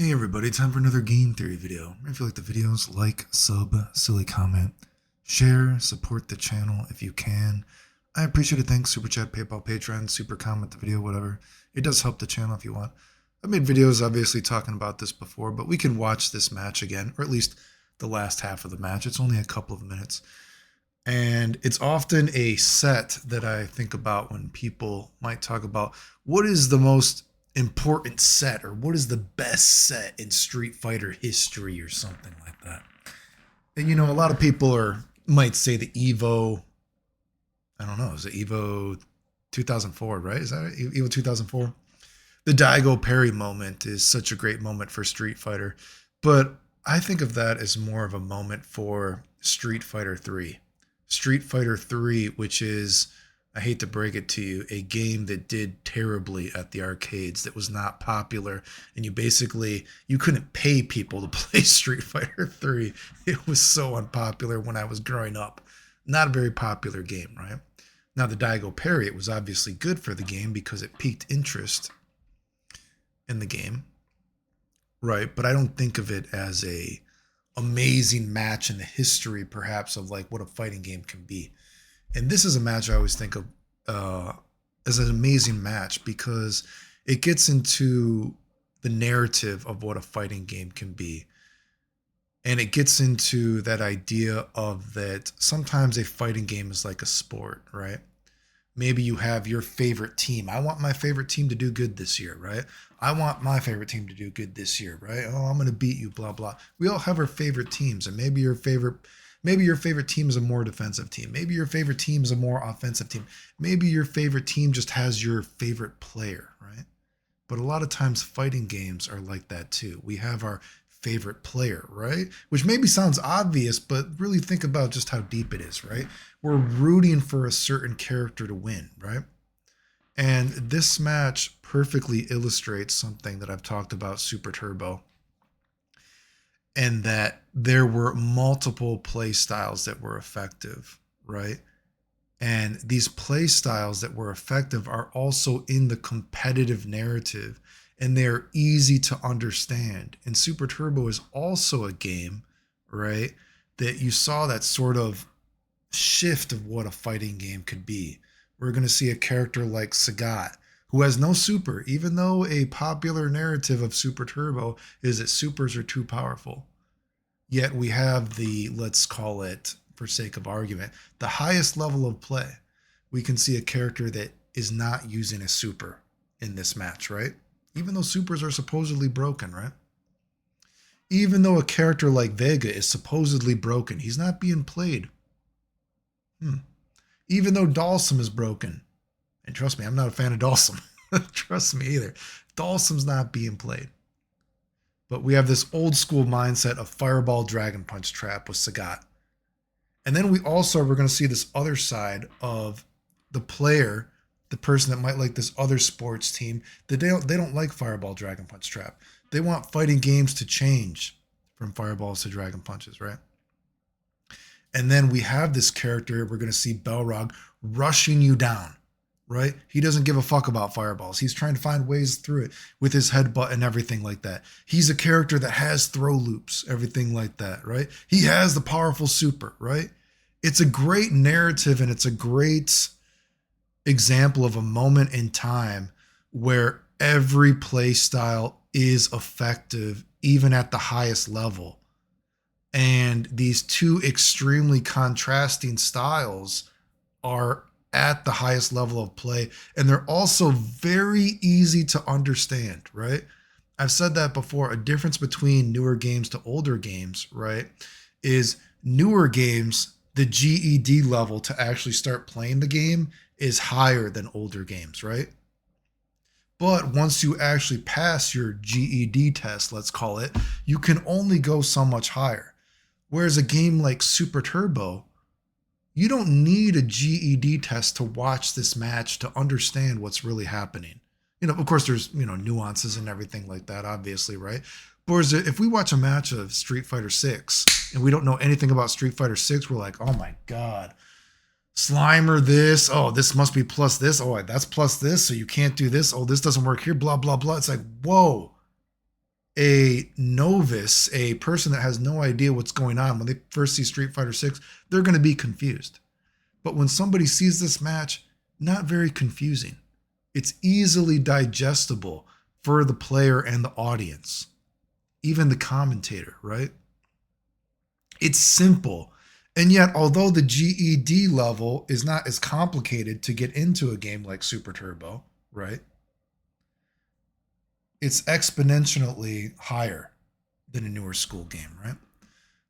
Hey everybody, time for another game theory video. If you like the videos, like, sub, silly comment, share, support the channel if you can. I appreciate it. Thanks. Super chat, PayPal, Patreon, super comment the video, whatever. It does help the channel if you want. I've made videos obviously talking about this before, but we can watch this match again, or at least the last half of the match. It's only a couple of minutes. And it's often a set that I think about when people might talk about what is the most important set or what is the best set in Street Fighter history or something like that. And a lot of people might say the Evo, I don't know, is it Evo 2004, right? Is that it? Evo 2004? The daigo parry moment is such a great moment for Street Fighter, but I think of that as more of a moment for Street Fighter 3. Street Fighter 3, which is, I hate to break it to you, a game that did terribly at the arcades, that was not popular, and you couldn't pay people to play Street Fighter 3. It was so unpopular when I was growing up. Not a very popular game, right? Now, the daigo parry, it was obviously good for the game because it piqued interest in the game, right? But I don't think of it as a amazing match in the history, perhaps, of like what a fighting game can be. And this is a match I always think of as an amazing match because it gets into the narrative of what a fighting game can be. And it gets into that idea of that sometimes a fighting game is like a sport, right? Maybe you have your favorite team. I want my favorite team to do good this year, right? I want my favorite team to do good this year, right? Oh, I'm going to beat you, blah, blah. We all have our favorite teams, and maybe your favorite team is a more defensive team. Maybe your favorite team is a more offensive team. Maybe your favorite team just has your favorite player, right? But a lot of times fighting games are like that too. We have our favorite player, right? Which maybe sounds obvious, but really think about just how deep it is, right? We're rooting for a certain character to win, right? And this match perfectly illustrates something that I've talked about Super Turbo, and that there were multiple play styles that were effective, right? And these play styles that were effective are also in the competitive narrative, and they're easy to understand. And Super Turbo is also a game, right, that you saw that sort of shift of what a fighting game could be. We're going to see a character like Sagat, who has no super, even though a popular narrative of Super Turbo is that supers are too powerful. Yet we have the, let's call it, for sake of argument, the highest level of play. We can see a character that is not using a super in this match, right? Even though supers are supposedly broken, right? Even though a character like Vega is supposedly broken, he's not being played. Even though Dalsum is broken, and trust me, I'm not a fan of Dalsum. Trust me either. Dalsum's not being played. But we have this old school mindset of Fireball Dragon Punch trap with Sagat. And then we're going to see this other side of the player, the person that might like this other sports team, that they don't like Fireball Dragon Punch trap. They want fighting games to change from fireballs to dragon punches, right? And then we have this character, we're going to see Belrog rushing you down, right? He doesn't give a fuck about fireballs. He's trying to find ways through it with his headbutt and everything like that. He's a character that has throw loops, everything like that, right? He has the powerful super, right? It's a great narrative, and it's a great example of a moment in time where every play style is effective, even at the highest level. And these two extremely contrasting styles are at the highest level of play, and they're also very easy to understand, right? I've said that before. A difference between newer games to older games, right, is newer games, the GED level to actually start playing the game is higher than older games, right? But once you actually pass your GED test, let's call it, you can only go so much higher. Whereas a game like Super Turbo, you don't need a GED test to watch this match to understand what's really happening. Of course, there's, nuances and everything like that, obviously, right? Whereas if we watch a match of Street Fighter 6 and we don't know anything about Street Fighter 6, we're like, oh my God, Slimer this. Oh, this must be plus this. Oh, that's plus this. So you can't do this. Oh, this doesn't work here. Blah, blah, blah. It's like, whoa. a novice, a person that has no idea what's going on, when they first see Street Fighter 6, they're going to be confused. But when somebody sees this match, not very confusing. It's easily digestible for the player and the audience, even the commentator, right? It's simple. And yet, although the GED level is not as complicated to get into a game like Super Turbo, right? It's exponentially higher than a newer school game, right?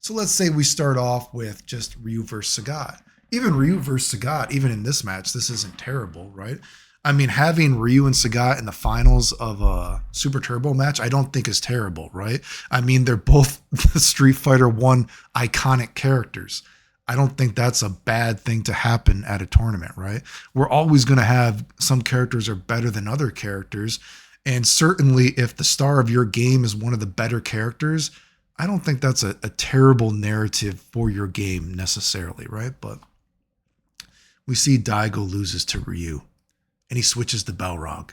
So let's say we start off with just Ryu versus Sagat. Even Ryu versus Sagat, even in this match, this isn't terrible, right? I mean, having Ryu and Sagat in the finals of a Super Turbo match, I don't think is terrible, right? I mean, they're both the Street Fighter 1 iconic characters. I don't think that's a bad thing to happen at a tournament, right? We're always going to have some characters are better than other characters. And certainly if the star of your game is one of the better characters, I don't think that's a terrible narrative for your game necessarily, right? But we see Daigo loses to Ryu, and he switches to Balrog.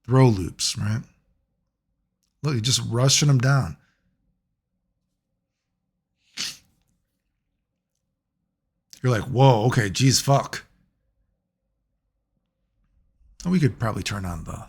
Throw loops, right? Look, he's just rushing him down. You're like, whoa, okay, geez, fuck. We could probably turn on the...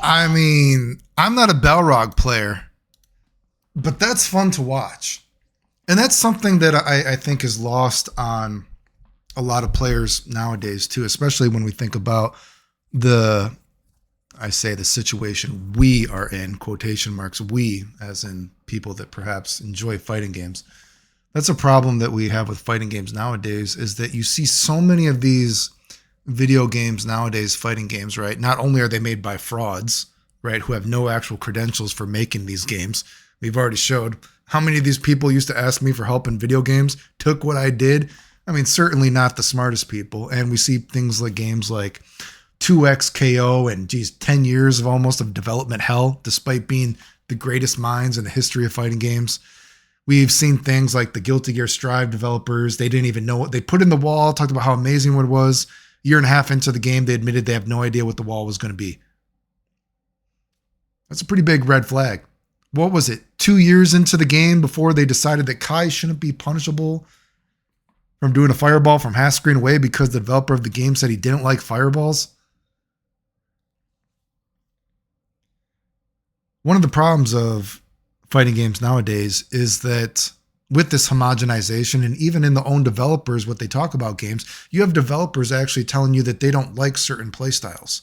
I mean, I'm not a Balrog player, but that's fun to watch. And that's something that I think is lost on a lot of players nowadays too, especially when we think about the situation we are in, quotation marks, we, as in people that perhaps enjoy fighting games. That's a problem that we have with fighting games nowadays, is that you see so many of these video games nowadays, fighting games, right? Not only are they made by frauds, right, who have no actual credentials for making these games. We've already showed how many of these people used to ask me for help in video games, took what I did. I mean, certainly not the smartest people. And we see things like games like 2XKO and 10 years of almost of development hell, despite being the greatest minds in the history of fighting games. We've seen things like the Guilty Gear Strive developers. They didn't even know what they put in the wall, talked about how amazing what it was. Year and a half into the game, they admitted they have no idea what the wall was going to be. That's a pretty big red flag. What was it? 2 years into the game before they decided that Kai shouldn't be punishable from doing a fireball from half screen away because the developer of the game said he didn't like fireballs? One of the problems of fighting games nowadays is that with this homogenization, and even in the own developers, what they talk about games, you have developers actually telling you that they don't like certain playstyles.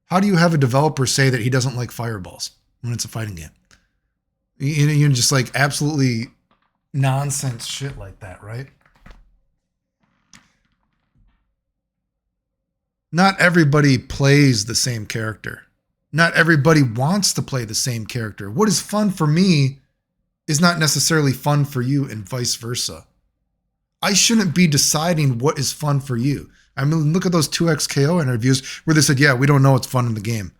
How do you have a developer say that he doesn't like fireballs when it's a fighting game? You know, just like absolutely nonsense shit like that, right? Not everybody plays the same character. Not everybody wants to play the same character. What is fun for me is not necessarily fun for you, and vice versa. I shouldn't be deciding what is fun for you. I mean, look at those 2XKO interviews where they said, yeah, we don't know what's fun in the game.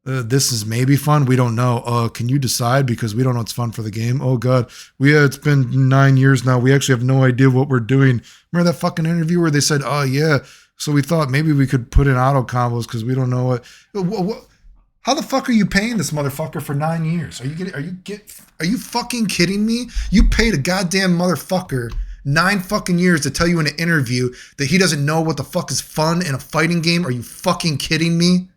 This is maybe fun. We don't know. Can you decide? Because we don't know what's fun for the game. Oh God, it's been 9 years now. We actually have no idea what we're doing. Remember that fucking interview where they said, oh yeah, so we thought maybe we could put in auto combos because we don't know what. How the fuck are you paying this motherfucker for 9 years? Are you fucking kidding me? You paid a goddamn motherfucker 9 fucking years to tell you in an interview that he doesn't know what the fuck is fun in a fighting game? Are you fucking kidding me?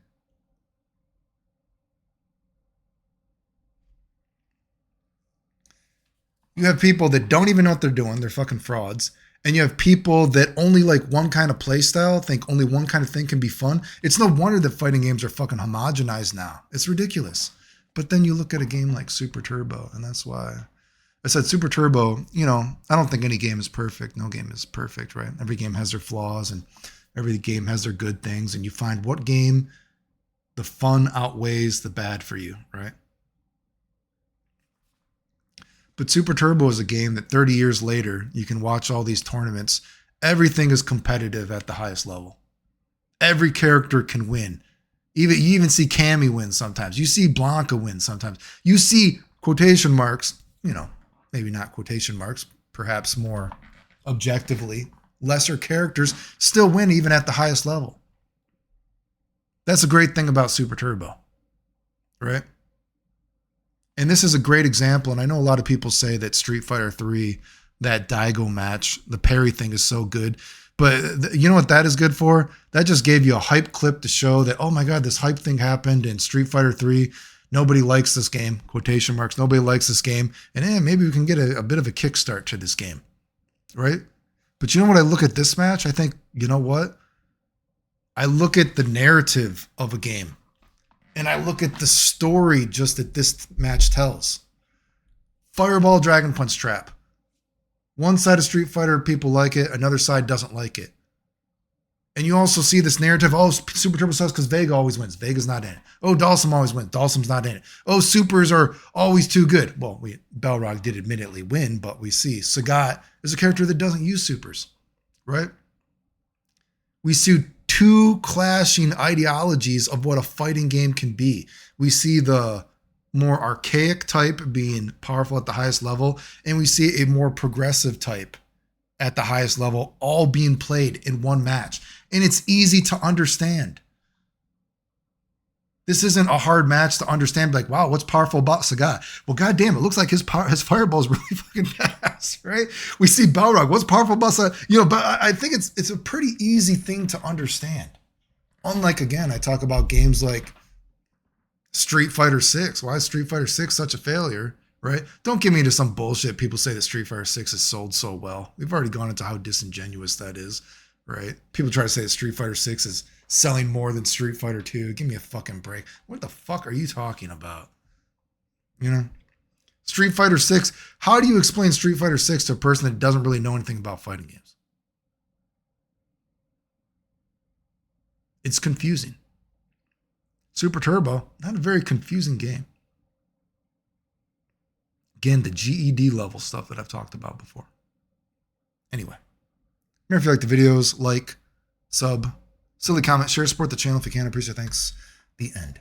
You have people that don't even know what they're doing. They're fucking frauds. And you have people that only like one kind of play style, think only one kind of thing can be fun. It's no wonder that fighting games are fucking homogenized now. It's ridiculous. But then you look at a game like Super Turbo, and that's why I said Super Turbo, I don't think any game is perfect. No game is perfect, right? Every game has their flaws and every game has their good things. And you find what game the fun outweighs the bad for you, right? But Super Turbo is a game that 30 years later, you can watch all these tournaments. Everything is competitive at the highest level. Every character can win. You even see Cammy win sometimes. You see Blanca win sometimes. You see quotation marks, maybe not quotation marks, perhaps more objectively, lesser characters still win even at the highest level. That's a great thing about Super Turbo, right? And this is a great example, and I know a lot of people say that Street Fighter 3, that daigo match, the parry thing is so good. But you know what that is good for? That just gave you a hype clip to show that, oh my God, this hype thing happened in Street Fighter 3. Nobody likes this game, quotation marks, nobody likes this game. And maybe we can get a bit of a kickstart to this game, right? But you know what I look at this match? I think, you know what? I look at the narrative of a game. And I look at the story just that this match tells. Fireball, Dragon Punch, Trap. One side of Street Fighter, people like it. Another side doesn't like it. And you also see this narrative. Oh, Super Turbo sucks because Vega always wins. Vega's not in it. Oh, Dalsum always wins. Dalsum's not in it. Oh, Supers are always too good. Well, Balrog did admittedly win, but we see Sagat is a character that doesn't use Supers, right? We see two clashing ideologies of what a fighting game can be. We see the more archaic type being powerful at the highest level, and we see a more progressive type at the highest level all being played in one match. And it's easy to understand. This isn't a hard match to understand. Like, wow, what's powerful about Sagat? Well, goddamn, it looks like his fireball is really fucking fast, right? We see Balrog. What's powerful about Sagat? But I think it's a pretty easy thing to understand. Unlike, again, I talk about games like Street Fighter 6. Why is Street Fighter 6 such a failure, right? Don't get me into some bullshit. People say that Street Fighter 6 is sold so well. We've already gone into how disingenuous that is, right? People try to say that Street Fighter 6 is selling more than Street Fighter 2. Give me a fucking break. What the fuck are you talking about? Street Fighter 6. How do you explain Street Fighter 6 to a person that doesn't really know anything about fighting games? It's confusing. Super Turbo, not a very confusing game. Again, the GED level stuff that I've talked about before. Anyway, remember if you like the videos, like, sub, silly comment, share, support the channel if you can. I appreciate it. Thanks. The end.